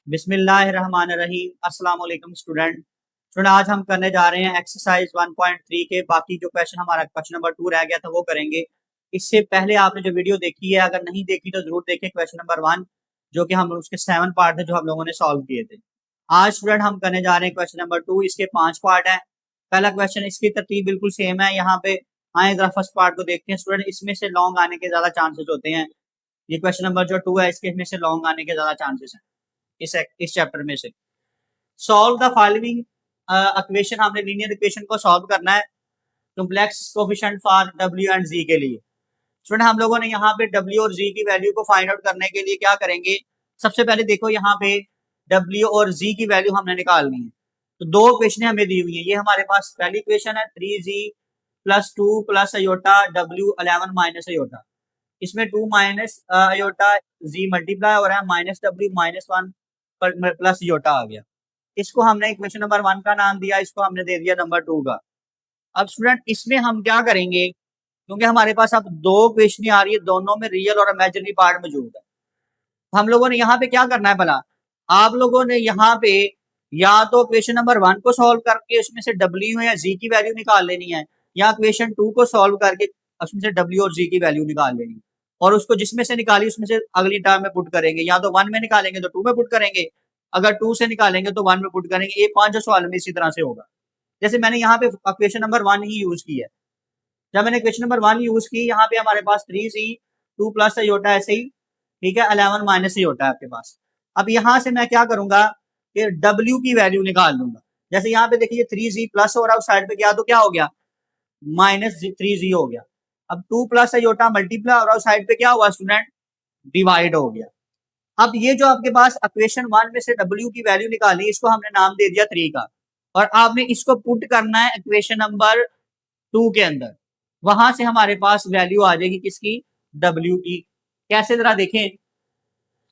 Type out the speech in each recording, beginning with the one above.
बिस्मिल्लाहिर्रहमानिर्रहीम। अस्सलाम वालेकुम स्टूडेंट। आज हम करने जा रहे हैं एक्सरसाइज 1.3 के बाकी जो क्वेश्चन, हमारा क्वेश्चन नंबर 2 रह गया था वो करेंगे। इससे पहले आपने जो वीडियो देखी है, अगर नहीं देखी तो जरूर देखें क्वेश्चन नंबर 1, जो कि हम उसके 7 पार्ट थे जो हम लोगों ने सॉल्व किए थे। आज स्टूडेंट हम करने जा रहे हैं क्वेश्चन नंबर 2, इसके 5 पार्ट है। पहला क्वेश्चन, इसकी तरतीब बिल्कुल सेम है। यहाँ पे आए जरा फर्स्ट पार्ट को देखते हैं स्टूडेंट। इसमें से लॉन्ग आने के ज्यादा चांसेस होते हैं। ये क्वेश्चन नंबर जो 2 है, इसके में से लॉन्ग आने के ज्यादा चांसेस हैं इस चैप्टर में से। सॉल्व द फॉलोइंग इक्वेशन, हमने लीनियर इक्वेशन को सॉल्व करना है complex coefficient for W and z के लिए। स्टूडेंट हम लोगों ने यहाँ पे डब्ल्यू और जी की वैल्यू को फाइंड आउट करने के लिए क्या करेंगे, सबसे पहले देखो यहाँ पे डब्ल्यू और जी की वैल्यू हमने निकालनी है। तो दो इक्वेशन हमें दी हुई है। ये हमारे पास पहली इक्वेशन है 3g plus 2 plus iota W 11 minus iota. इसमें 2 माइनस अयोटा जी मल्टीप्लाई हो रहा है, minus W minus 1 plus iota आ गया। इसको हमने इक्वेशन नंबर 1 का नाम दिया, इसको हमने दे दिया नंबर 2 का। अब स्टूडेंट इसमें हम क्या करेंगे, क्योंकि हमारे पास अब दो इक्वेशन आ रही है, दोनों में रियल और इमेजिनरी पार्ट मौजूद है। हम लोगों ने यहाँ पे क्या करना है, भला आप लोगों ने यहाँ पे या तो इक्वेशन नंबर 1 को सॉल्व करके उसमें से डब्ल्यू या जी की वैल्यू निकाल लेनी है, या इक्वेशन 2 को सॉल्व करके उसमें से डब्ल्यू और जी की वैल्यू निकाल लेनी है। और उसको जिसमें से निकाली उसमें से अगली टर्म में पुट करेंगे, या तो 1 में निकालेंगे तो 2 में पुट करेंगे, अगर 2 से निकालेंगे तो 1 में पुट करेंगे। ये 5 सवाल में इसी तरह से होगा। जैसे मैंने यहाँ पे इक्वेशन नंबर 1 ही यूज की है। जब मैंने इक्वेशन नंबर 1 यूज की, यहाँ पे हमारे पास 3c 2 प्लस अयोटा ऐसे ही, ठीक है, 11 माइनस अयोटा है आपके पास। अब यहाँ से मैं क्या करूंगा कि w की वैल्यू निकाल लूंगा। जैसे यहाँ पे देखिए 3z प्लस हो रहा है, उस साइड पे गया तो क्या हो गया, माइनस 3z हो गया। अब 2 प्लस अयोटा मल्टीप्लाई हो रहा है, उस साइड पे क्या हुआ स्टूडेंट, डिवाइड हो गया। अब ये जो आपके पास इक्वेशन 1 में से w की वैल्यू निकाली, इसको हमने नाम दे दिया 3 का, और आपने इसको पुट करना है इक्वेशन नंबर 2 के अंदर। वहां से हमारे पास वैल्यू आ जाएगी किसकी, w की। कैसे, जरा देखें।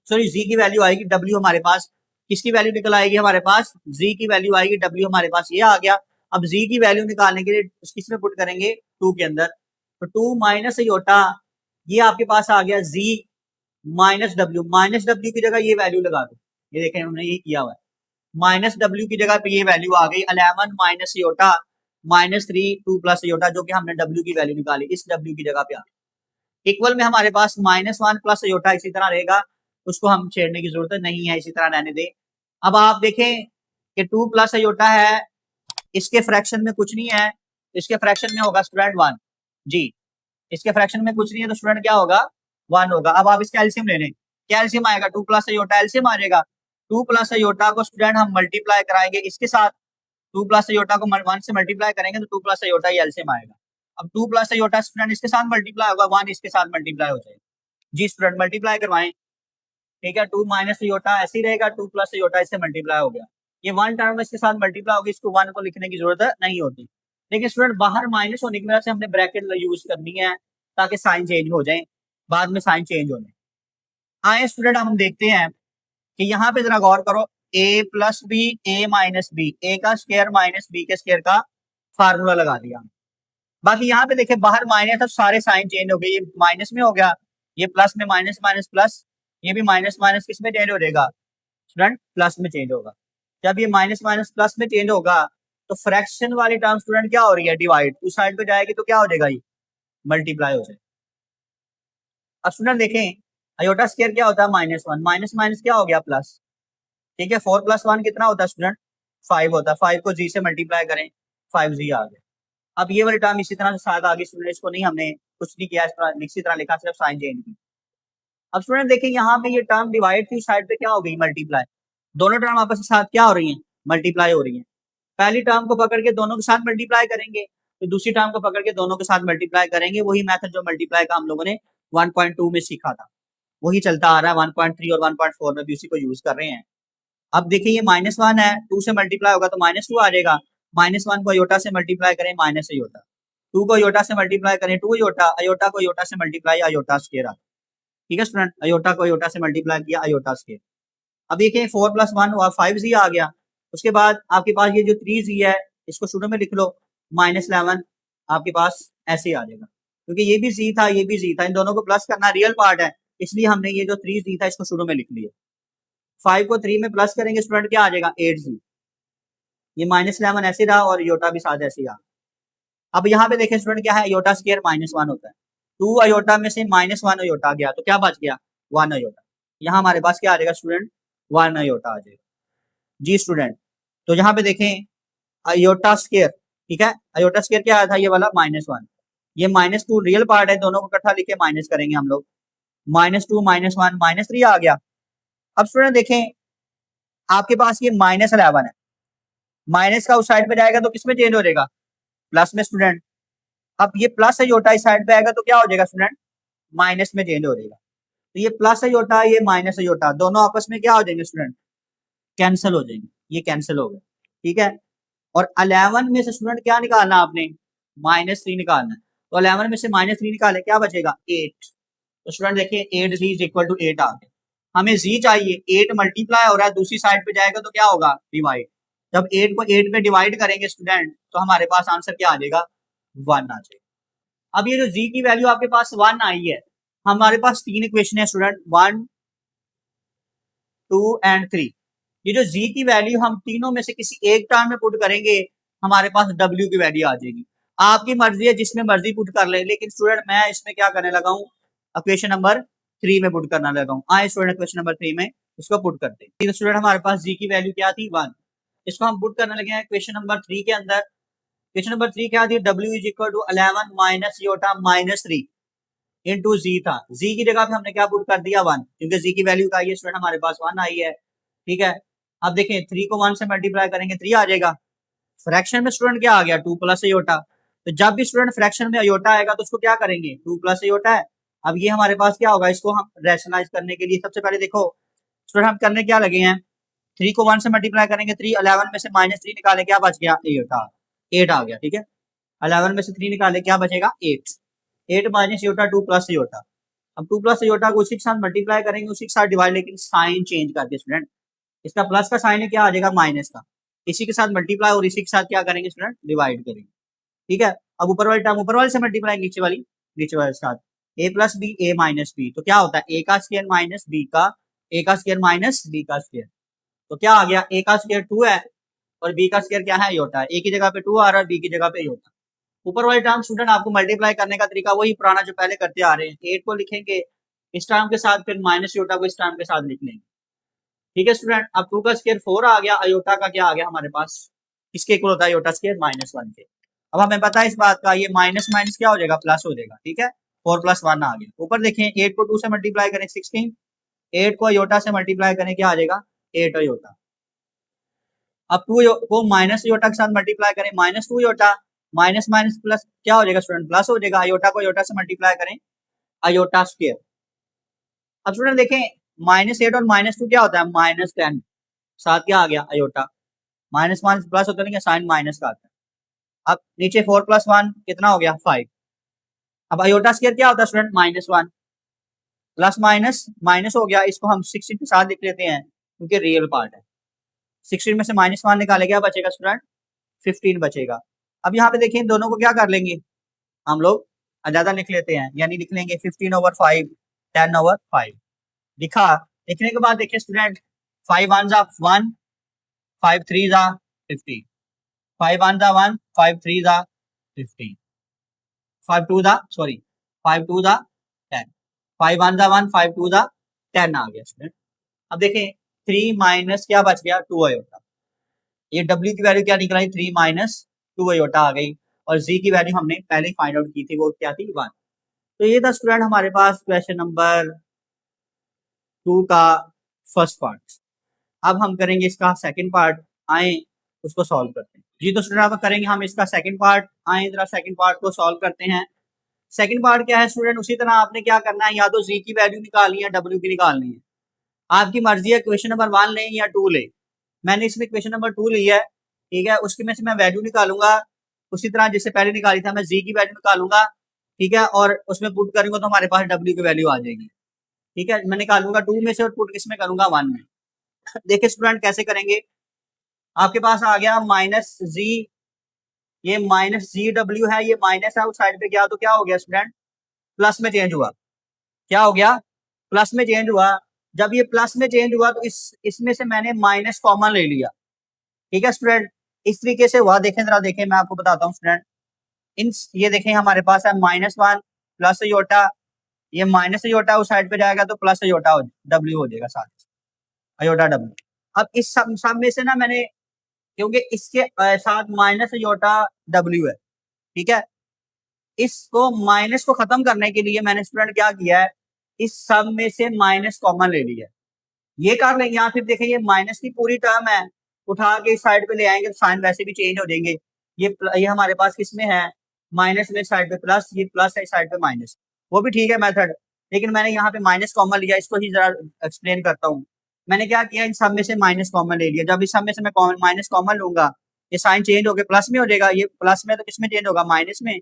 सॉरी, z की वैल्यू आएगी, w हमारे पास किसकी वैल्यू निकल आएगी, हमारे पास z की वैल्यू आएगी, w हमारे पास ये आ गया। अब z की वैल्यू निकालने के लिए किसमें पुट करेंगे, 2 के अंदर। तो 2 माइनस अयोटा, ये आपके पास आ गया z minus W. Minus W की जगह ये वैल्यू लगा दो, ये देखें हमने ये किया हुआ है। माइनस डब्ल्यू की जगह पे ये वैल्यू आ गई 11 minus aorta minus 3 2 plus aorta, जो कि हमने डब्ल्यू की वैल्यू निकाली, इस डब्ल्यू की जगह पे आ गई। इक्वल में हमारे पास माइनस 1 प्लस अयोटा इसी तरह रहेगा, उसको हम छेड़ने की जरूरत नहीं है, इसी तरह रहने दें। अब आप देखें कि 2 प्लस अयोटा है, इसके फ्रैक्शन में कुछ नहीं है, इसके फ्रैक्शन में होगा स्टूडेंट 1 जी। इसके फ्रैक्शन में कुछ नहीं है तो स्टूडेंट क्या होगा, 1 होगा। अब आप इसका एलसीएम ले लें, क्या एलसीएम आएगा, 2 प्लस अयोटा एलसीएम आ जाएगा। 2 प्लस अयोटा को स्टूडेंट हम मल्टीप्लाई कराएंगे इसके साथ, 2 प्लस अयोटा को 1 से मल्टीप्लाई करेंगे तो 2 प्लस अयोटा ही एलसीएम आएगा। अब 2 प्लस अयोटा स्टूडेंट इसके साथ मल्टीप्लाई होगा, 1 इसके साथ मल्टीप्लाई हो जाएगा। जी स्टूडेंट मल्टीप्लाई करवाएं, ठीक है। 2 माइनस अयोटा ऐसे ही रहेगा, 2 प्लस अयोटा इससे मल्टीप्लाई हो गया। ये 1 टर्म इसके साथ मल्टीप्लाई होगी, इसको 1 को लिखने की जरूरत नहीं होती। लेकिन स्टूडेंट बाहर माइनस होने की वजह से हमने ब्रैकेट यूज करनी है ताकि साइन चेंज हो जाए, बाद में साइन चेंज हो जाए। आए स्टूडेंट हम देखते हैं कि यहाँ पे जरा गौर करो, a plus B A minus B, A का स्क्वायर माइनस बी के स्क्वायर का फार्मूला लगा दिया। बाकी यहाँ पे देखे बाहर माइनस, अब सारे साइन चेंज हो गए, ये माइनस में हो गया, ये प्लस में माइनस माइनस प्लस, ये भी माइनस माइनस किस में चेंज हो जाएगा स्टूडेंट, प्लस में चेंज होगा। जब ये माइनस माइनस प्लस में चेंज होगा तो फ्रैक्शन वाली टर्म स्टूडेंट क्या हो रही है, डिवाइड, उस साइड पे जाएगी तो क्या हो जाएगा, ये मल्टीप्लाई हो जाएगा। अब स्टूडेंट देखें अयोटा स्क्वायर क्या होता है, माइनस 1, माइनस माइनस क्या हो गया, प्लस, ठीक है। 4 प्लस 1 कितना होता है स्टूडेंट, 5 होता है। 5 को जी से मल्टीप्लाई करें, 5g आ गया। अब ये वाली टर्म इसी तरह से साथ आ गई स्टूडेंट, इसको नहीं हमने कुछ नहीं किया, इसी तरह लिखा, सिर्फ साइन चेंज की। अब स्टूडेंट देखिए यहाँ पे ये टर्म डिवाइड थी, साइड पे क्या हो गई, मल्टीप्लाई। दोनों टर्म आपस में साथ क्या हो रही है, मल्टीप्लाई हो रही है। पहली टर्म को पकड़ के दोनों के साथ मल्टीप्लाई करेंगे, तो दूसरी टर्म को पकड़ के दोनों के साथ मल्टीप्लाई करेंगे। वही मेथड जो मल्टीप्लाई का हम लोगों ने 1.2 में सीखा था, वही चलता आ रहा है 1.3 और 1.4 में भी उसी को यूज कर रहे हैं। अब देखिए ये माइनस 1 है, 2 से मल्टीप्लाई होगा तो माइनस 2 आ जाएगा। माइनस 1 को अयोटा से मल्टीप्लाई करें, माइनस अयोटा। 2 को अयोटा से मल्टीप्लाई करें, 2 अयोटा। अयोटा को अयोटा से मल्टीप्लाई, अयोटा स्क्वायर। ठीक है स्टूडेंट, अयोटा को अयोटा से मल्टीप्लाई किया, अयोटा स्क्वायर। अब देखिए 4 प्लस 1 हुआ 5g आ गया। उसके बाद आपके पास ये जो 3g है, इसको शुरू में लिख लो, माइनस 11 आपके पास ऐसे ही आ जाएगा, क्योंकि ये भी z था, ये भी z था, इन दोनों को प्लस करना रियल पार्ट है, इसलिए हमने ये जो 3g था इसको शुरू में लिख लिया। 5 को 3 में प्लस करेंगे स्टूडेंट क्या आ जाएगा 8z। ये -11 ऐसे रहा और अयोटा भी साथ ऐसे रहा। अब यहाँ पे देखें स्टूडेंट क्या है, अयोटा स्क्वायर -1 होता है। 2 अयोटा में से -1 अयोटा गया तो क्या बच गया 1 अयोटा। यहाँ हमारे पास क्या आ जाएगा स्टूडेंट 1 अयोटा आ जाएगा। जी स्टूडेंट, तो यहाँ पे देखें अयोटा स्क्वायर, ठीक है, अयोटा स्क्वायर क्या आया था ये वाला -1, ये -2 रियल पार्ट है, दोनों को इकट्ठा लिखे माइनस करेंगे हम लोग, -2 -1 -3 आ गया। अब स्टूडेंट देखें आपके पास ये -11 है, माइनस का उस साइड पे जाएगा तो किसमें चेंज हो जाएगा प्लस में स्टूडेंट। अब ये प्लस अयोटा इस साइड पे आएगा तो क्या हो जाएगा स्टूडेंट माइनस में चेंज हो जाएगा। तो ये प्लस अयोटा ये माइनस अयोटा दोनों आपस में क्या हो जाएंगे स्टूडेंट कैंसिल हो जाएंगे, ये कैंसिल हो गए, ठीक है। और 11 में से स्टूडेंट क्या निकालना आपने -3 निकालना है, तो 11 में से -3 निकाले क्या बचेगा 8। तो स्टूडेंट देखिए 8z इज इक्वल टू 8 आ गया। हमें z चाहिए, 8 मल्टीप्लाई हो रहा है दूसरी साइड पे जाएगा तो क्या होगा डिवाइड। जब 8 को 8 पे डिवाइड करेंगे स्टूडेंट तो हमारे पास आंसर क्या आ जाएगा 1 आ जाएगा। अब ये जो z की वैल्यू आपके पास 1 आई है, हमारे पास 3 इक्वेशन है स्टूडेंट 1 2 एंड 3। ये जो z की वैल्यू हम तीनों में से किसी एक टर्म में पुट करेंगे हमारे पास w की वैल्यू आ जाएगी। आपकी मर्जी है जिसमें मर्जी पुट कर ले, लेकिन स्टूडेंट मैं इसमें क्या करने लगा हूँ इक्वेशन नंबर 3 में पुट करना लगा हूँ। आए स्टूडेंट इक्वेशन नंबर 3 में इसको पुट करते हैं। स्टूडेंट हमारे पास जी की वैल्यू क्या थी 1, इसको हम पुट करने लगे हैं इक्वेशन नंबर 3 के अंदर। इक्वेशन नंबर 3 क्या थी w is equal to 11 minus iota -3 into z था। जी की जगह पे हमने क्या पुट कर दिया 1, क्योंकि जी की वैल्यू का ये स्टूडेंट हमारे पास 1 आई है, ठीक है। अब देखें 3 को 1 से मल्टीप्लाई करेंगे 3 आ जाएगा। फ्रैक्शन में स्टूडेंट क्या आ गया 2 प्लस अयोटा। तो जब भी स्टूडेंट फ्रैक्शन में अयोटा आएगा तो उसको क्या करेंगे 2 प्लस अयोटा है। अब ये हमारे पास क्या होगा, इसको हम रैशनलाइज करने के लिए सबसे पहले देखो स्टूडेंट हम करने क्या लगे हैं, 3 को 1 से मल्टीप्लाई करेंगे 3, 11 में से -3 निकाले क्या बच गया 8 आ गया, ठीक है। 11 में से 3 निकाले क्या बचेगा 8 माइनस योटा 2 प्लस योटा। अब 2 प्लस योटा को उसी के साथ मल्टीप्लाई करेंगे उसी के साथ डिवाइड, लेकिन साइन चेंज करके स्टूडेंट इसका प्लस का साइन है क्या आ जाएगा माइनस का, इसी के साथ मल्टीप्लाई और इसी के साथ क्या करेंगे स्टूडेंट डिवाइड करेंगे, ठीक है। अब ऊपर वाली टर्म ऊपर वाले से मल्टीप्लाई नीचे वाली नीचे वाले के साथ, a plus B A minus B, तो क्या होता है a का स्क्वायर माइनस b का a का स्क्वायर माइनस b का स्क्वायर। तो क्या आ गया a का स्क्वायर 2 है और b का स्क्वायर क्या है योटा है, a की जगह पे 2 आ रहा है b की जगह पे योटा। ऊपर वाली टर्म स्टूडेंट आपको मल्टीप्लाई करने का तरीका वही पुराना जो पहले करते आ रहे हैं, 8 को लिखेंगे इस टर्म के साथ फिर माइनस योटा को इस टर्म के साथ लिख लेंगे, ठीक है स्टूडेंट। अब 2 का स्क्वायर 4 आ गया, अयोटा का क्या आ गया हमारे पास किसके इक्वल होता है योटा स्क्वायर -1 के। अब हमें पता है इस बात का ये माइनस माइनस क्या हो जाएगा प्लस हो जाएगा, ठीक है। 4 + 1 आ गया। ऊपर देखें 8 को 2 से मल्टीप्लाई करें 16, 8 को अयोटा से मल्टीप्लाई करें क्या आ जाएगा 8 अयोटा। अब 2 को माइनस अयोटा के साथ मल्टीप्लाई करें -2 अयोटा, माइनस माइनस प्लस क्या हो जाएगा स्टूडेंट प्लस हो जाएगा। अयोटा को अयोटा से मल्टीप्लाई करें अयोटा स्क्वायर। अब स्टूडेंट देखें -8 और -2 क्या होता है -10, साथ क्या आ गया अयोटा, माइनस माइनस प्लस होता नहीं साइन माइनस का आता है। अब नीचे 4 + 1 कितना हो गया 5। अब अयोटा स्क्वायर क्या होता है स्टूडेंट -1 प्लस माइनस माइनस हो गया, इसको हम 16 के साथ लिख लेते हैं क्योंकि रियल पार्ट है। 16 में से -1 निकाले क्या बचेगा स्टूडेंट 15 बचेगा। अब यहाँ पे देखें दोनों को क्या कर लेंगे हम लोग ज्यादा लिख लेते हैं, यानी लिख लेंगे 15/5 10/5 लिखा। लिखने के बाद देखिए स्टूडेंट 5 1 जा 1 5 3 जा 50, 5 1 जा 1 5 3 जा 50, 5 2 जा 10, 5 1 जा 1 5 2 जा 10 आ गया स्टूडेंट। अब देखें 3 माइनस क्या बच गया 2 अयोटा, ये W की वैल्यू क्या निकल आई 3 - 2 अयोटा आ गई, और Z की वैल्यू हमने पहले ही फाइंड आउट की थी वो क्या थी 1। तो ये था स्टूडेंट हमारे पास क्वेश्चन नंबर 2 का फर्स्ट पार्ट। अब हम करेंगे इसका सेकंड पार्ट, आए उसको सॉल्व करते हैं। जी तो स्टूडेंट अब करेंगे हम इसका सेकंड पार्ट, आए जरा सेकंड पार्ट को सॉल्व करते हैं। सेकंड पार्ट क्या है स्टूडेंट, उसी तरह आपने क्या करना है या तो Z की वैल्यू निकालनी है W की निकालनी है, आपकी मर्जी है क्वेश्चन नंबर 1 लें या 2 लें। मैंने इसमें क्वेश्चन नंबर 2 लिया है, ठीक है। उसके में से मैं वैल्यू निकालूंगा उसी तरह जिससे पहले निकाली था, मैं Z की वैल्यू निकालूंगा, ठीक है, और उसमें पुट करूंगा तो हमारे पास W की वैल्यू आ जाएगी, ठीक है। मैं निकालूंगा 2 में से और पुट किस में करूंगा 1 में। देखिए स्टूडेंट कैसे करेंगे, आपके पास आ गया -Z, ये -GW है, ये माइनस है उस साइड पे गया तो क्या हो गया स्टूडेंट प्लस में चेंज हुआ, क्या हो गया प्लस में चेंज हुआ। जब ये प्लस में चेंज हुआ तो इसमें से मैंने माइनस कॉमन ले लिया। ठीक है स्टूडेंट, इस तरीके से हुआ। देखें जरा, देखें मैं आपको बताता हूँ स्टूडेंट। इन ये देखें हमारे पास है -1 प्लस अयोटा, ये माइनस अयोटा उस साइड पे जाएगा तो प्लस अयोटा डब्ल्यू हो जाएगा साथ, अयोटा डब्ल्यू। अब इस सब में से ना मैंने, क्योंकि इसके साथ माइनस अयोटा डब्ल्यू है, ठीक है, इसको माइनस को खत्म करने के लिए मैंने स्टूडेंट क्या किया है, इस सब में से माइनस कॉमन ले लिया है। ये कर लेंगे, या फिर देखें ये माइनस की पूरी टर्म है, उठा के इस साइड पे ले आएंगे तो साइन वैसे भी चेंज हो जाएंगे। ये हमारे पास किसमें है, माइनस में साइड पे प्लस, ये प्लस है इस साइड पे माइनस, वो भी ठीक है मेथड, लेकिन मैंने यहाँ पे माइनस कॉमन लिया। इसको ही जरा एक्सप्लेन करता हूँ। मैंने क्या किया, इन सब में से माइनस कॉमन ले लिया। जब इस सब में से मैं माइनस कॉमन लूंगा, ये साइन चेंज होकर प्लस में हो जाएगा। ये प्लस में तो किस में चेंज होगा, माइनस में।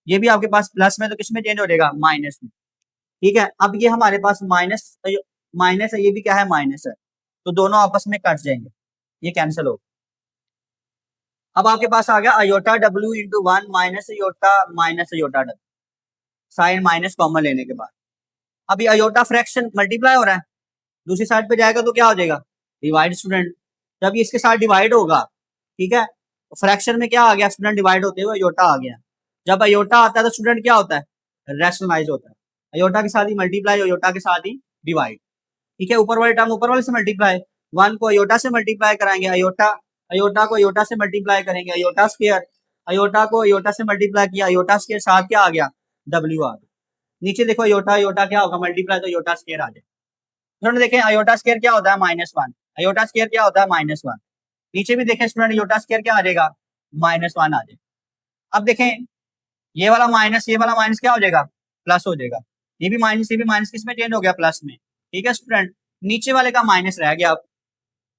ये भी आपके पास प्लस में तो किस में चेंज हो जाएगा, माइनस में। ठीक है, अब ये हमारे पास माइनस माइनस है, ये भी क्या है, माइनस है, तो दोनों आपस में कट जाएंगे, ये कैंसिल हो। अब आपके पास आ गया iota W into 1 minus iota W, sign minus common लेने के बाद। अभी अयोटा फ्रैक्शन मल्टीप्लाई हो रहा है, दूसरी साइड पे जाएगा तो क्या हो जाएगा, डिवाइड स्टूडेंट। जब ये इसके साथ डिवाइड होगा, ठीक है, तो फ्रैक्शन में क्या आ गया स्टूडेंट, डिवाइड होते हुए अयोटा आ गया। जब अयोटा आता है तो स्टूडेंट क्या होता है, रैशनलाइज होता है। अयोटा के साथ ही मल्टीप्लाई, अयोटा के साथ ही डिवाइड। ठीक है, ऊपर वाले टर्म ऊपर वाले से मल्टीप्लाई, 1 को अयोटा से मल्टीप्लाई कराएंगे, अयोटा अयोटा को अयोटा से मल्टीप्लाई करेंगे, अयोटा स्क्वायर, अयोटा को अयोटा से मल्टीप्लाई किया, अयोटा स्क्वायर साथ क्या आ गया, डब्ल्यू आ गया। नीचे देखो अयोटा अयोटा क्या होगा, मल्टीप्लाई तो अयोटा स्क्वायर आ जाए। स्टूडेंट देखें अयोटा स्क्वायर क्या होता है, -1, अयोटा स्क्वायर क्या होता है, -1। नीचे भी देखें स्टूडेंट, अयोटा स्क्वायर क्या आ जाएगा, -1 आ जाएगा। अब देखें ये वाला माइनस क्या हो जाएगा, प्लस हो जाएगा। ये भी माइनस किस में चेंज हो गया, प्लस में। ठीक है स्टूडेंट, नीचे वाले का माइनस रह गया।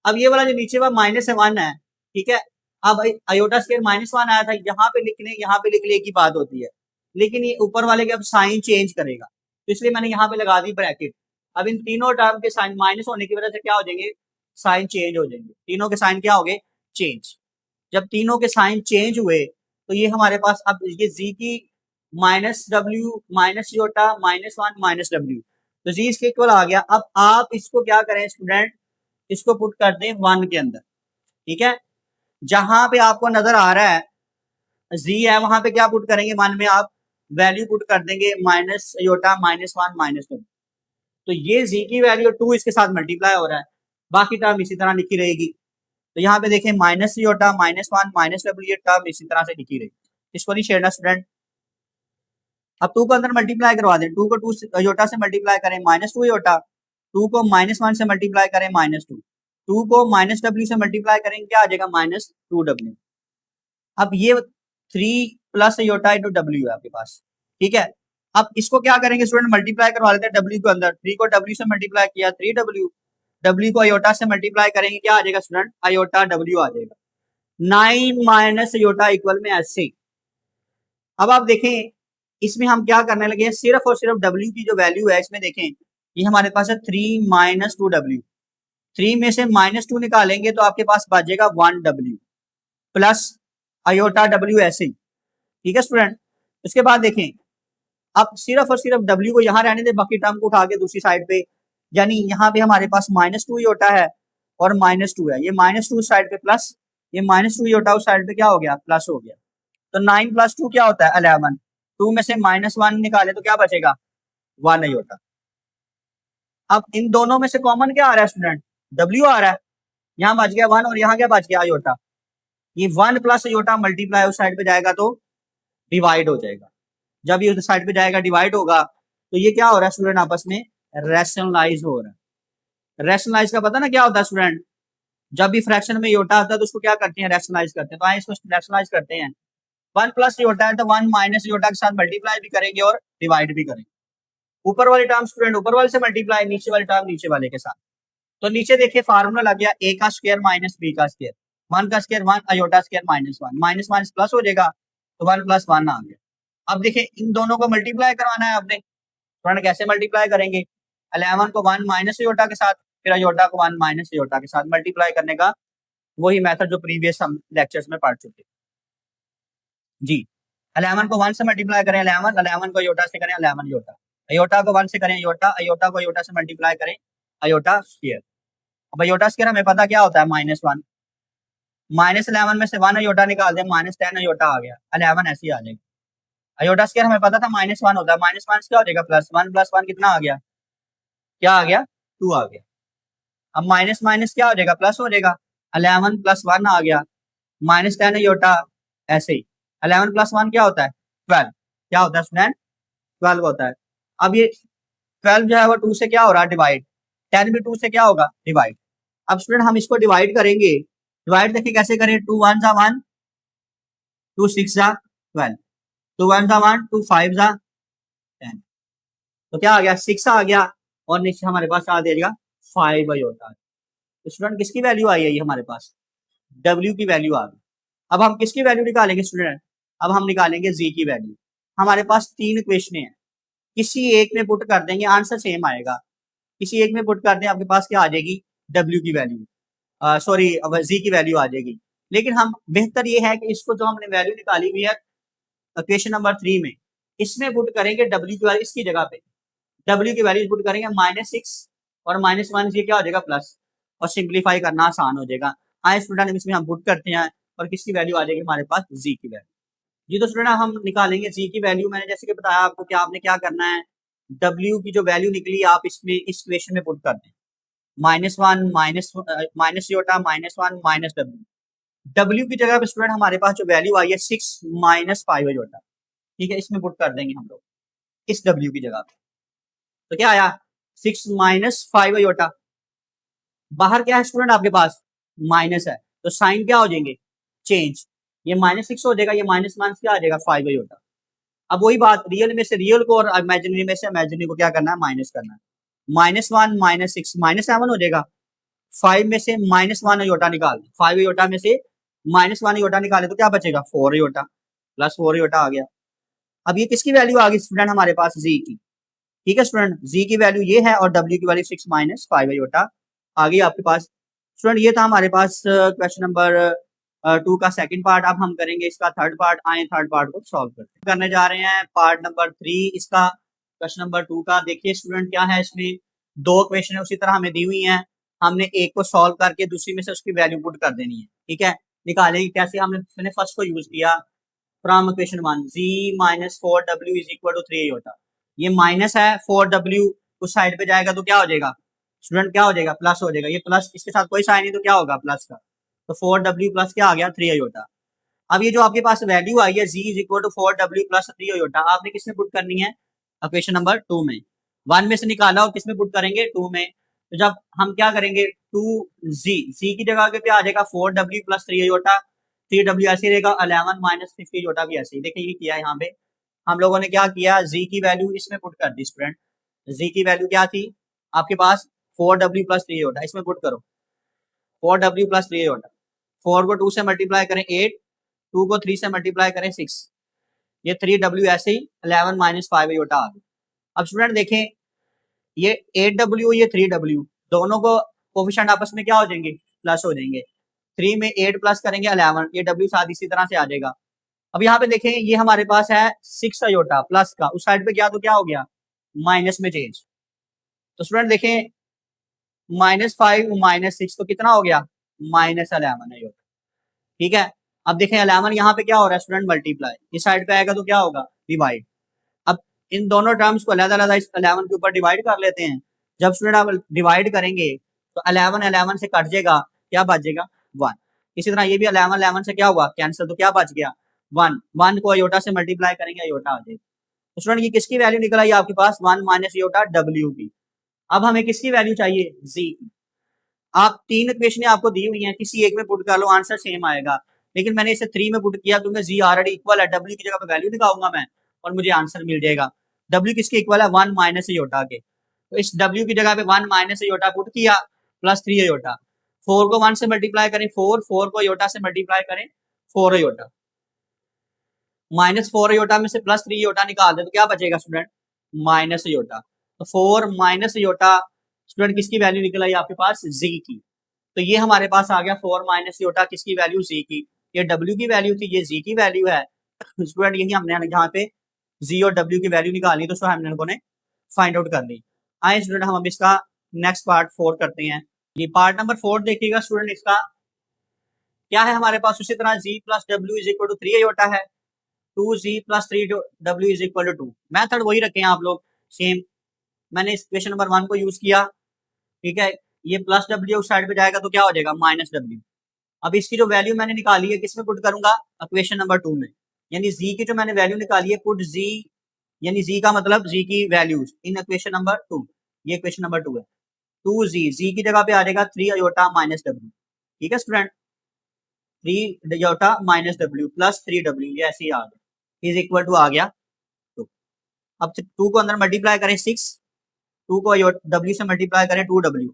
अब ये वाला जो नीचे वाला -1 है, ठीक है, अब अयोटा स्क्वायर -1 आया था, यहाँ पे लिखने की बात होती है, लेकिन ये ऊपर वाले के अब साइन चेंज करेगा, तो इसलिए मैंने यहाँ पे लगा दी ब्रैकेट। अब इन तीनों टर्म के साइन माइनस होने की वजह से क्या हो जाएंगे, साइन चेंज हो जाएंगे। तीनों के साइन क्या हो गए, चेंज। जब तीनों के साइन चेंज हुए तो ये हमारे पास अब ये जी की -w minus iota -1 minus W, तो जी इसके इक्वल आ गया। अब आप इसको क्या करें स्टूडेंट, इसको पुट कर दें 1 के अंदर। ठीक है, जहां पे आपको नजर आ रहा है जी है, वहां पे क्या पुट करेंगे, 1 में आप वैल्यू पुट कर देंगे माइनस योटा -1 माइनस डब्ल्यू। तो ये जी की वैल्यू 2 इसके साथ मल्टीप्लाई हो रहा है, बाकी टर्म इसी तरह लिखी रहेगी। तो यहाँ पे देखें माइनस योटा -1 माइनस डब्ल्यू, ये टर्म इसी तरह से लिखी रहेगी, इसको नहीं छेड़ना स्टूडेंट। अब 2 को अंदर मल्टीप्लाई करवा दें, 2 को 2 योटा से मल्टीप्लाई करें -2 योटा, 2 को -1 से मल्टीप्लाई करें -2, 2 को माइनस डब्ल्यू से मल्टीप्लाई करेंगे क्या आ जाएगा, -2w। अब ये 3 प्लस योटा इंटू डब्ल्यू है आपके पास। ठीक है, अब इसको क्या करेंगे स्टूडेंट, मल्टीप्लाई करवा लेते हैं डब्ल्यू को अंदर, 3 को डब्ल्यू से मल्टीप्लाई किया 3w, डब्ल्यू को अयोटा से मल्टीप्लाई करेंगे क्या आ जाएगा स्टूडेंट, अयोटा डब्ल्यू आ जाएगा। 9 माइनस अयोटा इक्वल में ऐसे। अब आप देखें इसमें हम क्या करने लगे हैं, सिर्फ और सिर्फ w की जो वैल्यू है इसमें देखें, ये हमारे पास है 3 माइनस 2w, 3 में से -2 निकालेंगे तो आपके पास बचेगा 1w प्लस अयोटा w ऐसे ही। ठीक है स्टूडेंट, उसके बाद देखें अब सिर्फ और सिर्फ w को यहाँ रहने दें, बाकी टर्म को उठा के दूसरी साइड पे, यानी यहाँ पे हमारे पास -2 योटा है और -2 है, ये -2 साइड पे प्लस, ये -2 योटा उस साइड पे क्या हो गया, प्लस हो गया। तो 9 + 2 क्या होता है, 11। 2 में से -1 निकाले तो क्या बचेगा, 1 योटा। अब इन दोनों में से कॉमन क्या आ रहा है स्टूडेंट, w आ रहा है, यहाँ बच गया 1 और यहाँ क्या बच गया, योटा। ये 1 प्लस योटा मल्टीप्लाई उस साइड पे जाएगा तो डिवाइड हो जाएगा। जब ये उस साइड पे जाएगा डिवाइड होगा तो ये क्या हो रहा है स्टूडेंट, आपस में रैशनलाइज हो रहा है। रैशनलाइज का पता ना क्या होता है स्टूडेंट, जब भी फ्रैक्शन में योटा आता है तो उसको क्या करते हैं, रैशनलाइज करते हैं। तो आए इसको रैशनलाइज करते हैं, 1 प्लस योटा है तो 1 माइनस योटा के साथ मल्टीप्लाई भी करेंगे और डिवाइड भी करेंगे। ऊपर वाली टर्म स्टूडेंट ऊपर वाले से मल्टीप्लाई, नीचे वाली टर्म नीचे वाले के साथ। तो नीचे देखिए फार्मूला लग गया a का स्क्वायर माइनस b का स्क्वायर, 1 का square 1 iota square -1, minus plus हो जाएगा तो 1 + 1 आ गया। अब देखिए इन दोनों को मल्टीप्लाई करवाना है आपने, तो कैसे मल्टीप्लाई करेंगे, 11 को 1 माइनस अयोटा के साथ, फिर अयोटा को 1 माइनस अयोटा के साथ मल्टीप्लाई करने का वही मेथड जो प्रीवियस हम लेक्चर्स में पढ़ चुके जी। 11 को 1 से मल्टीप्लाई करें 11 को अयोटा से करें 11 योटा, अयोटा को 1 से करें अयोटा, अयोटा को अयोटा से मल्टीप्लाई करें अयोटा स्क्वायर। अब अयोटा स्क्वायर हमें पता क्या होता है, -1। -11 में से 1 अयोटा निकाल दें, -10 अयोटा आ गया, 11 ऐसे ही आ जाएगा। अयोटा स्क्वायर हमें पता था -1 होता है, -1 क्या हो जाएगा, +1 कितना आ गया, क्या आ गया, 2 आ गया। अब माइनस माइनस क्या हो जाएगा, प्लस हो जाएगा, 11 + 1 आ गया, -10 अयोटा ऐसे ही। 11 + 1 क्या होता है, 12। क्या होता है स्टूडेंट, 12 होता है। अब ये 12 जो है वो 2 से क्या हो रहा है, डिवाइड। 10 भी 2 से क्या होगा, डिवाइड। अब स्टूडेंट हम इसको डिवाइड करेंगे, डिवाइड देखिए कैसे करें, 2 1 जा 1, 2 6 जा 12, 2 1 जा 1, 2 5 जा 10। तो क्या आ गया, 6 आ गया, और नीचे हमारे पास आ जाएगा 5 अयोटा। तो स्टूडेंट किसकी वैल्यू आई है ये हमारे पास, W की वैल्यू आ गई। अब हम किसकी वैल्यू निकालेंगे स्टूडेंट, अब हम निकालेंगे Z की वैल्यू। हमारे पास 3 इक्वेशन हैं, किसी एक में पुट कर देंगे, आंसर सेम आएगा। किसी एक में पुट कर दें, आपके पास क्या आ जाएगी, W की वैल्यू, सॉरी Z की वैल्यू आ जाएगी। लेकिन हम बेहतर ये है कि इसको जो हमने वैल्यू निकाली हुई है क्वेश्चन नंबर 3 में, इसमें पुट करेंगे W की वैल्यू, इसकी जगह पे W की वैल्यू पुट करेंगे -6 और -1 ये क्या हो जाएगा, प्लस, और सिंप्लीफाई करना आसान हो जाएगा। आए स्टूडेंट इसमें हम पुट करते हैं, और किसकी वैल्यू आ जाएगी हमारे पास, Z की वैल्यू। जी तो स्टूडेंट हम निकालेंगे Z की वैल्यू। मैंने जैसे कि बताया आपको कि आपने क्या करना है, W की जो वैल्यू निकली आप इसमें इस इक्वेशन में पुट कर दें, -1 माइनस योटा -1 -W। W की जगह पे स्टूडेंट हमारे पास जो वैल्यू आई है 6 -5 योटा, ठीक है, इसमें पुट कर देंगे हम लोग इस W की जगह पे। तो क्या आया, 6 -5 योटा। बाहर क्या है स्टूडेंट आपके पास, माइनस है, तो साइन क्या हो जाएंगे, चेंज। ये -6 हो जाएगा, ये माइनस माइनस क्या आ जाएगा, 5 योटा। अब वही बात, रियल में से रियल को और इमेजिनरी में से इमेजिनरी को क्या करना है, माइनस करना है। -1 -6 -7 हो जाएगा। 5 में से -1 अयोटा निकाल, 5 अयोटा में से -1 अयोटा निकाले तो क्या बचेगा, 4 अयोटा, +4 अयोटा आ गया। अब ये किसकी वैल्यू आ गई स्टूडेंट हमारे पास, जी की। ठीक है स्टूडेंट, जी की वैल्यू ये है और डब्ल्यू की वैल्यू 6 -5 अयोटा आ गई आपके पास। स्टूडेंट ये था हमारे पास क्वेश्चन नंबर 2 का सेकंड पार्ट। अब हम करेंगे इसका थर्ड पार्ट। आए थर्ड पार्ट को सॉल्व करने जा रहे हैं, पार्ट नंबर 3 इसका, क्वेश्चन नंबर 2 का। देखिए स्टूडेंट क्या है, इसमें 2 क्वेश्चन है उसी तरह हमें दी हुई हैं, हमने एक को सॉल्व करके दूसरी में से उसकी वैल्यू पुट कर देनी है। ठीक है, निकालेंगे कैसे, हमने फर्स्ट को यूज किया from equation 1, z -4w is equal to 3 होता। ये माइनस है, 4w उस साइड पे जाएगा तो क्या हो जाएगा स्टूडेंट, क्या हो जाएगा, प्लस हो जाएगा। ये प्लस, इसके साथ कोई साइन नहीं तो क्या होगा, प्लस का। तो 4w प्लस क्या आ गया, 3 अयोटा। अब ये जो आपके पास वैल्यू आई है z is equal to 4w plus 3 iota, आपने किसमें पुट करनी है, इक्वेशन नंबर 2 में। 1 में से निकाला और किसमें पुट करेंगे, 2 में। तो जब हम क्या करेंगे, 2z की जगह पे आ जाएगा 4w प्लस 3 अयोटा, 3w ऐसे रहेगा, 11 -50 अयोटा भी ऐसे ही। देखिए ये किया यहाँ पे हम लोगों ने क्या किया, z की वैल्यू इसमें पुट कर दी स्टूडेंट। z की वैल्यू क्या थी आपके पास, 4w प्लस 3 अयोटा, इसमें पुट करो 4w प्लस 3 अयोटा। 4 को 2 से मल्टीप्लाई करें 8, 2 को 3 से मल्टीप्लाई करें 6, ये 3w ऐसे ही 11 -5 अयोटा आ गई। अब स्टूडेंट देखें, ये 8w ये 3w दोनों को कोफिशिएंट आपस में क्या हो जाएंगे, प्लस हो जाएंगे। 3 में 8 प्लस करेंगे 11, ये w साथ इसी तरह से आ जाएगा। अब यहाँ पे देखें, ये हमारे पास है 6 अयोटा प्लस का, उस साइड पे गया तो क्या हो गया, माइनस में चेंज। तो स्टूडेंट देखें, -5 -6 तो कितना हो गया, -11 अयोटा। ठीक है, अब देखें 11 यहाँ पे क्या हो रहा है स्टूडेंट, मल्टीप्लाई, इस साइड पे आएगा तो क्या होगा, डिवाइड। अब इन दोनों टर्म्स को अलग-अलग इस 11 के ऊपर डिवाइड कर लेते हैं। जब स्टूडेंट आप डिवाइड करेंगे तो 11 से कट जाएगा, क्या बच जाएगा, 1। इसी तरह ये भी 11 से क्या हुआ, कैंसिल, तो क्या बच गया, 1। 1 को अयोटा से मल्टीप्लाई करेंगे, अयोटा आ जाएगा। तो स्टूडेंट ये किसकी वैल्यू निकल आई आपके पास, 1 माइनस अयोटा W की। अब हमें किसकी वैल्यू चाहिए, Z की। आप 3 इक्वेशन आपको दी हुई हैं, किसी एक में पुट कर लो, आंसर सेम आएगा। लेकिन मैंने इसे 3 में पुट किया क्योंकि Z ऑलरेडी इक्वल है, W की जगह पे वैल्यू निकालूंगा मैं और मुझे आंसर मिल जाएगा। W किसके इक्वल है, 1 माइनस अयोटा के। तो इस W की जगह पे 1 माइनस अयोटा पुट किया, प्लस 3 अयोटा। 4 को 1 से मल्टीप्लाई करें 4, 4 को अयोटा से मल्टीप्लाई करें 4 अयोटा, -4 अयोटा में से +3 अयोटा निकाल दे तो क्या बचेगा स्टूडेंट, माइनस अयोटा। तो 4 माइनस अयोटा स्टूडेंट किसकी वैल्यू निकल आई आपके पास, Z की। तो ये हमारे पास आ गया 4 माइनस अयोटा, किसकी वैल्यू, Z की। ये W की वैल्यू थी, ये Z की वैल्यू है। स्टूडेंट यही हमने यहाँ पे Z और W की वैल्यू निकालनी, तो हम लोगों ने फाइंड आउट कर ली। आए स्टूडेंट हम अब इसका नेक्स्ट पार्ट 4 करते हैं। ये पार्ट नंबर 4 देखिएगा स्टूडेंट, इसका क्या है हमारे पास उसी तरह z प्लस डब्ल्यू इज इक्वल टू 3 आयोटा है, 2z plus 3w is equal to 2। Method वही रखे हैं आप लोग सेम। मैंने इस क्वेश्चन नंबर 1 को यूज किया, ठीक है। ये प्लस डब्ल्यू उस साइड पे जाएगा तो क्या हो जाएगा माइनस डब्ल्यू। अब इसकी जो वैल्यू मैंने निकाली है किसमें पुट करूंगा, इक्वेशन नंबर 2 में। यानी z की जो मैंने वैल्यू निकाली है पुट z, यानी z का मतलब z की वैल्यूज इन इक्वेशन नंबर 2। ये इक्वेशन नंबर 2 है। 2z की जगह पे आ जाएगा 3 आयोटा माइनस डब्ल्यू, ठीक है student. 3 iota minus W plus 3w, ये ऐसे ही आ गया, इज इक्वल टू आ गया 2। अब 2 को अंदर मल्टीप्लाई करें 6, 2 को w से मल्टीप्लाई करें 2w,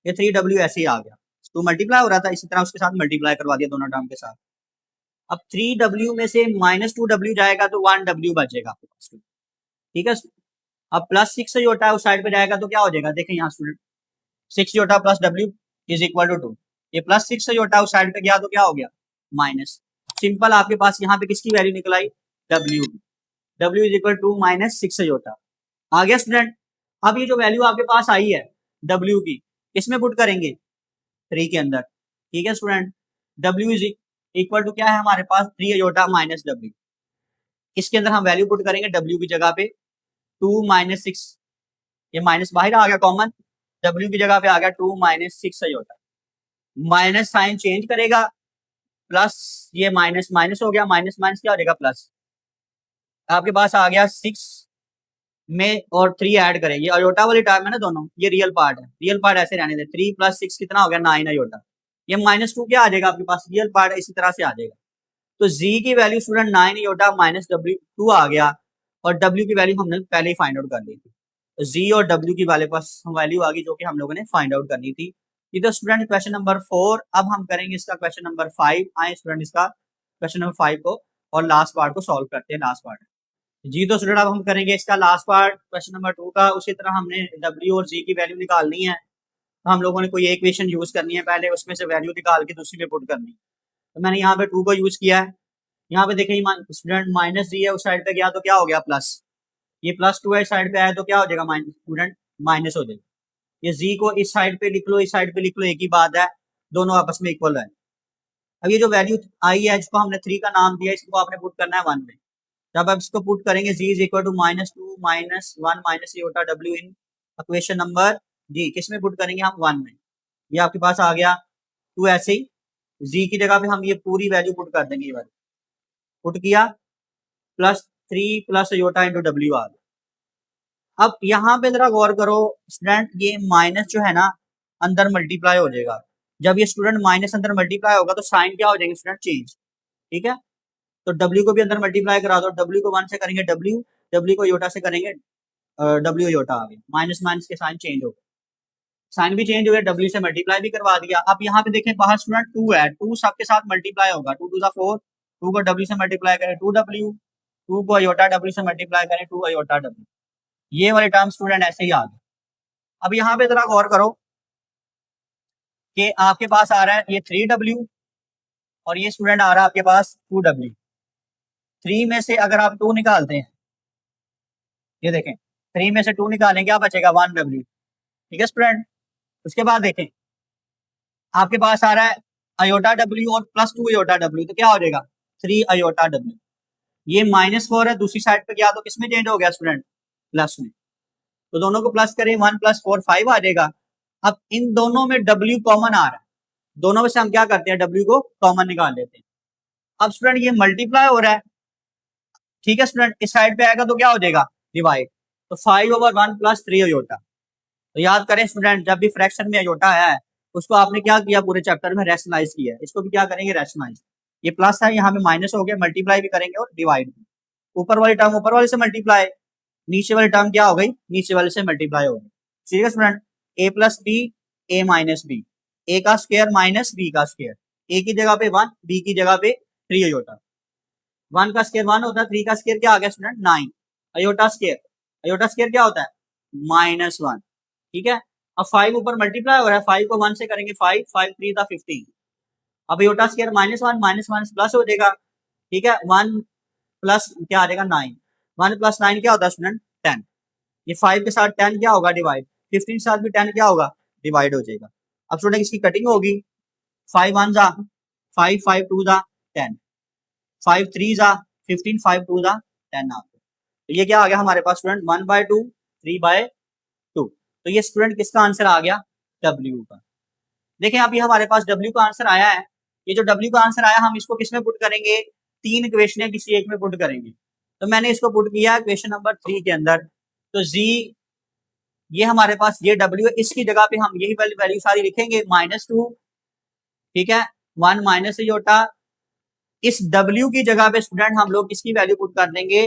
ये 3w ऐसे ही आ गया। 2 मल्टीप्लाई हो रहा था, इसी तरह उसके साथ मल्टीप्लाई करवा दिया दोनों टर्म के साथ। अब 3w में से माइनस 2w जाएगा तो 1w बचेगा आपके पास, ठीक है। अब प्लस 6 जोटा उस साइड पे जाएगा तो क्या हो जाएगा, देखें यहाँ student, 6 iota plus w is equal to 2। ये प्लस 6 जोटा उस साइड पे गया तो क्या हो गया माइनस। सिंपल, आपके पास यहाँ पे किसकी वैल्यू निकल आई, w is equal to minus 6 iota आ गया स्टूडेंट। अब ये जो वैल्यू आपके पास आई है w की, इसमें पुट करेंगे 3 के अंदर, ठीक है student. w is equal to क्या है हमारे पास 3 आयोटा माइनस w। इसके अंदर हम वैल्यू पुट करेंगे w की जगह पे 2 माइनस 6, ये माइनस बाहर आ गया कॉमन, w की जगह पे आ गया 2 minus 6 iota. Minus sign change करेगा, प्लस ये माइनस माइनस हो गया, माइनस माइनस क्या हो जाएगा प्लस। आपके पास आ गया 6 में और 3 ऐड करें, ये आयोटा वाली टर्म है ना दोनों, ये रियल पार्ट है, रियल पार्ट ऐसे रहने दे। 3 प्लस 6 कितना हो गया 9 आयोटा। ये -2 क्या आ जाएगा आपके पास, रियल पार्ट है, इसी तरह से आ जाएगा। तो z की value student 9 iota minus w2 आ गया, और w की वैल्यू हमने पहले ही फाइंड आउट कर ली थी। तो z और w की वाले पास वैल्यू आ गई जो कि हम लोगों ने फाइंड आउट करनी थी। ये तो स्टूडेंट क्वेश्चन नंबर 4। अब हम करेंगे इसका क्वेश्चन नंबर 5। आए स्टूडेंट इसका क्वेश्चन नंबर 5 को और लास्ट पार्ट को सॉल्व करते हैं, लास्ट पार्ट जी। तो स्टूडेंट अब हम करेंगे इसका लास्ट पार्ट क्वेश्चन नंबर 2 का। उसी तरह हमने w और z की वैल्यू निकालनी है, तो हम लोगों ने कोई एक इक्वेशन यूज करनी है पहले, उसमें से वैल्यू निकाल के दूसरी में पुट करनी है। तो मैंने यहाँ पे 2 को यूज किया है। यहाँ पे देखें स्टूडेंट माइनस जी है, उस साइड पे गया तो क्या हो गया प्लस, ये प्लस 2 है, इस साइड पे आया तो क्या हो जाएगा माइनस, स्टूडेंट माइनस हो जाएगा। ये जी को इस साइड पे लिख लो, इस साइड पे लिख लो, एक ही बात है, दोनों आपस में इक्वल है। अब ये जो वैल्यू आई है इसको हमने 3 का नाम दिया, इसको आपने पुट करना है 1 में। जब आप इसको पुट करेंगे z is equal to -2 -1 minus iota w in equation number z, किसमें पुट करेंगे हम 1 में। ये आपके पास आ गया 2, ऐसे ही z की जगह पे हम ये पूरी वैल्यू पुट कर देंगे, ये वाली पुट किया, +3 प्लस आयोटा इंटू w आ गया। अब यहाँ पे जरा गौर करो स्टूडेंट, ये माइनस जो है ना अंदर मल्टीप्लाई हो जाएगा। जब ये स्टूडेंट माइनस अंदर मल्टीप्लाई होगा तो साइन क्या हो जाएंगे स्टूडेंट चेंज, ठीक है। तो w को भी अंदर मल्टीप्लाई करा दो, w को 1 से करेंगे w को आयोटा से करेंगे w आयोटा आ गया, माइनस माइनस के साइन चेंज हो गए, साइन भी चेंज हो गया, w से मल्टीप्लाई भी करवा दिया। अब यहाँ पे देखें बाहर स्टूडेंट 2 है, 2 सबके साथ मल्टीप्लाई होगा, 2 2 4, 2 को w से मल्टीप्लाई करें 2w, 2 को आयोटा w से मल्टीप्लाई करें 2 आयोटा w, ये वाले टर्म स्टूडेंट ऐसे ही आ गए। अब यहाँ पे जरा गौर करो कि आपके पास आ रहा है ये 3w और ये स्टूडेंट आ रहा है आपके पास 2w। 3 में से अगर आप 2 निकालते हैं, ये देखें 3 में से 2 निकालेंगे क्या बचेगा 1w, ठीक है स्टूडेंट। उसके बाद देखें आपके पास आ रहा है आयोटा w और +2 आयोटा w, तो क्या हो जाएगा 3 आयोटा w। ये -4 है, दूसरी साइड पे गया तो किसमें चेंज हो गया स्टूडेंट प्लस में, तो दोनों को प्लस करें 1 + 4 5 आ जाएगा। अब इन दोनों में w कॉमन आ रहा है, दोनों में से हम क्या करते हैं w को कॉमन निकाल लेते हैं। अब स्टूडेंट ये मल्टीप्लाई हो रहा है, ठीक है स्टूडेंट, इस साइड पे आएगा तो क्या हो जाएगा डिवाइड, तो 5/1 + 3 आयोटा। तो याद करें स्टूडेंट, जब भी फ्रैक्शन में आयोटा आया है उसको आपने क्या किया पूरे चैप्टर में रैशनलाइज किया है, इसको भी क्या करेंगे रैशनलाइज। ये प्लस है, यहाँ पे माइनस हो गया, मल्टीप्लाई भी करेंगे और डिवाइड भी। ऊपर वाली टर्म ऊपर वाले से मल्टीप्लाई, नीचे वाली टर्म क्या हो गई नीचे वाले से मल्टीप्लाई हो गई, ठीक है student. a + b a - b, a का स्क्वायर माइनस b का स्क्वायर, a की जगह पे 1, b की जगह पे 3 आयोटा। 1 का स्क्वायर 1 होता है, 3 का स्क्वायर क्या आ गया स्टूडेंट 9, आयोटा स्क्वायर क्या होता है -1, ठीक है। अब 5 ऊपर मल्टीप्लाई हो रहा है, 5 को 1 से करेंगे 5, 5 3 था 15। अब आयोटा स्क्वायर -1 माइनस प्लस हो जाएगा, ठीक है। 1 प्लस क्या आ जाएगा 9, 1 + 9 क्या होता है स्टूडेंट 10। ये 5 के साथ 10 क्या होगा डिवाइड, 15 साथ भी 10 क्या होगा, डिवाइड हो जाएगा। अब स्टूडेंट इसकी कटिंग होगी, 5 1 जा 5, 5 2 जा 10, 5 3 जा 15, 5 2 जा 10 आ गया। तो ये क्या आ गया हमारे पास स्टूडेंट 1/2 3/2। तो ये स्टूडेंट किसका आंसर आ गया, W का। देखें अभी हमारे पास W का आंसर आया है। ये जो W का आंसर आया हम इसको किसमें पुट करेंगे, 3 इक्वेशन है किसी एक में पुट करेंगे। तो मैंने इसको पुट किया इक्वेशन नंबर 3 के अंदर। तो Z ये हमारे पास ये W है, इसकी जगह पे हम यही वैल्यू सारी लिखेंगे -2, ठीक है, 1 माइनस योटा। इस W की जगह पे स्टूडेंट हम लोग इसकी वैल्यू पुट कर देंगे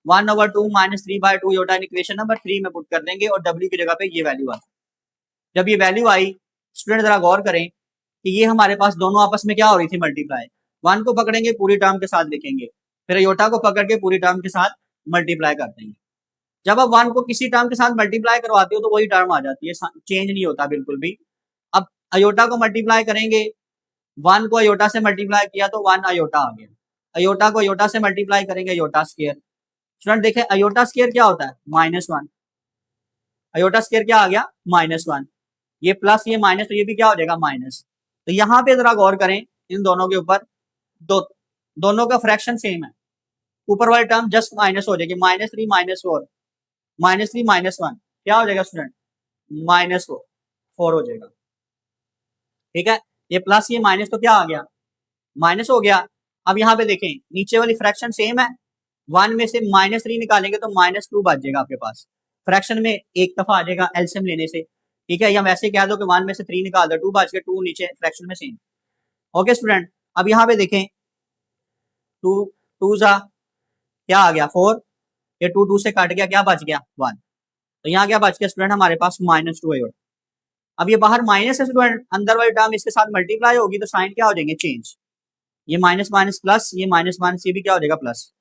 1/2 -3/2 योटा इक्वेशन नंबर 3 में पुट कर देंगे और W की जगह पे ये वैल्यू आ। जब ये वैल्यू आई स्टूडेंट जरा गौर करें कि ये हमारे पास दोनों आपस में क्या हो रही थी, मल्टीप्लाई। 1 को पकड़ेंगे पूरी टर्म के साथ लिखेंगे, फिर योटा को पकड़ के पूरी टर्म के साथ मल्टीप्लाई कर देंगे। जब आप 1 को किसी टर्म के साथ मल्टीप्लाई करवाते हो तो वही टर्म आ जाती है, चेंज नहीं होता बिल्कुल भी। अब अयोटा को मल्टीप्लाई करेंगे, 1 को अयोटा से मल्टीप्लाई किया तो 1 अयोटा आ गया। अयोटा को अयोटा से मल्टीप्लाई करेंगे अयोटा स्क्वायर। स्टूडेंट देखें अयोटा स्क्वायर क्या होता है, -1। अयोटा स्क्वायर क्या आ गया, -1। ये प्लस ये माइनस, तो ये भी क्या हो जाएगा माइनस। तो यहाँ पे जरा गौर करें इन दोनों के ऊपर, दोनों का फ्रैक्शन सेम है। ऊपर वाली टर्म जस्ट माइनस हो जाएगी, -3 -4 -3 -1 क्या हो जाएगा स्टूडेंट, -4 हो जाएगा। ठीक है, ये प्लस ये माइनस तो क्या आ गया, माइनस हो गया। अब यहाँ पे देखें नीचे वाली फ्रैक्शन सेम है, 1 में से -3 निकालेंगे तो -2 बच जाएगा आपके पास। फ्रैक्शन में एक दफा आ जाएगा एलसीएम लेने से, ठीक है, या वैसे कह दो कि 1 में से 3 निकाल दो, 2 बच गया, 2 नीचे फ्रैक्शन में सेम। ओके स्टूडेंट, अब यहाँ पे देखें 2 2 जा क्या आ गया 4, ये 2 2 से कट गया, क्या बच गया 1। तो यहाँ क्या बच गया स्टूडेंट हमारे पास -2 है। अब ये बाहर माइनस है स्टूडेंट, अंदर वाली टर्म इसके साथ मल्टीप्लाई होगी तो साइन क्या हो जाएंगे चेंज, ये माइनस माइनस प्लस, ये माइनस माइनस ये भी क्या हो जाएगा प्लस।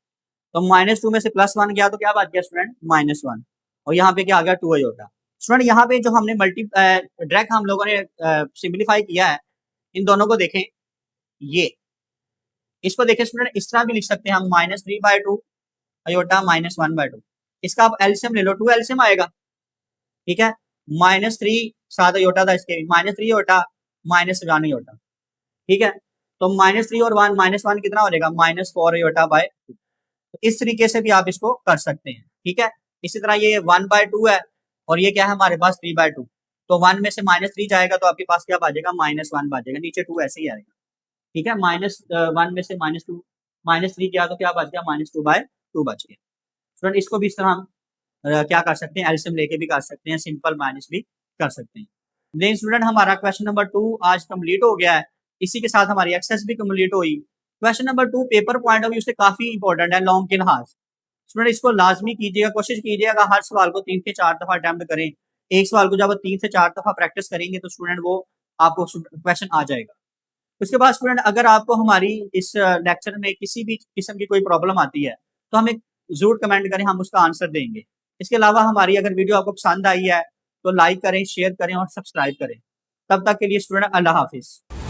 तो -2 में से +1 गया तो क्या बच गया स्टूडेंट -1, और यहाँ पे क्या आ गया 2 होता। स्टूडेंट यहाँ पे जो हमने डायरेक्ट हम लोगों ने सिंप्लीफाई किया है, इन दोनों को देखें, ये इसको देखें स्टूडेंट, इस तरह भी लिख सकते हैं हम -3/2 अयोटा -1/2। इसका आप एलसीएम ले लो, 2 एलसीएम आएगा, ठीक है, -3 साथ अयोटा था इसके, -3 अयोटा -1 अयोटा, ठीक है। तो -3 और 1 -1 कितना हो जाएगा -4 अयोटा/2। तो इस तरीके से भी आप इसको कर सकते हैं, ठीक है। इसी तरह ये 1/2 है और ये क्या है हमारे पास 3/2, तो 1 में से -3 जाएगा तो आपके पास क्या बचेगा -1 बचेगा, नीचे 2 ऐसे ही आएगा, ठीक है। -1 में से -2 -3 किया तो क्या बच गया -2/2 बच गया। स्टूडेंट इसको भी इस तरह हम क्या कर सकते हैं, एलसीएम लेके भी कर सकते हैं, सिंपल माइनस भी कर सकते हैं। देन स्टूडेंट हमारा क्वेश्चन नंबर 2 आज कंप्लीट हो गया है, इसी के साथ हमारी एक्सरसाइज भी कंप्लीट हुई। Question number 2 paper point of view से काफी इंपॉर्टेंट है, लॉन्ग के लिहाज। स्टूडेंट इसको लाजमी कीजिएगा, कोशिश कीजिएगा हर सवाल को 3 से 4 दफा अटेम्प्ट करें। एक सवाल को जब 3 से 4 दफा प्रैक्टिस करेंगे तो स्टूडेंट वो आपको क्वेश्चन आ जाएगा। उसके बाद स्टूडेंट अगर आपको हमारी इस लेक्चर में किसी भी किस्म की कोई प्रॉब्लम आती है तो हमें जरूर कमेंट करें, हम उसका आंसर देंगे। इसके अलावा हमारी अगर वीडियो आपको पसंद आई है तो लाइक करें, शेयर करें और सब्सक्राइब करें। तब तक के लिए स्टूडेंट अल्लाह हाफिज।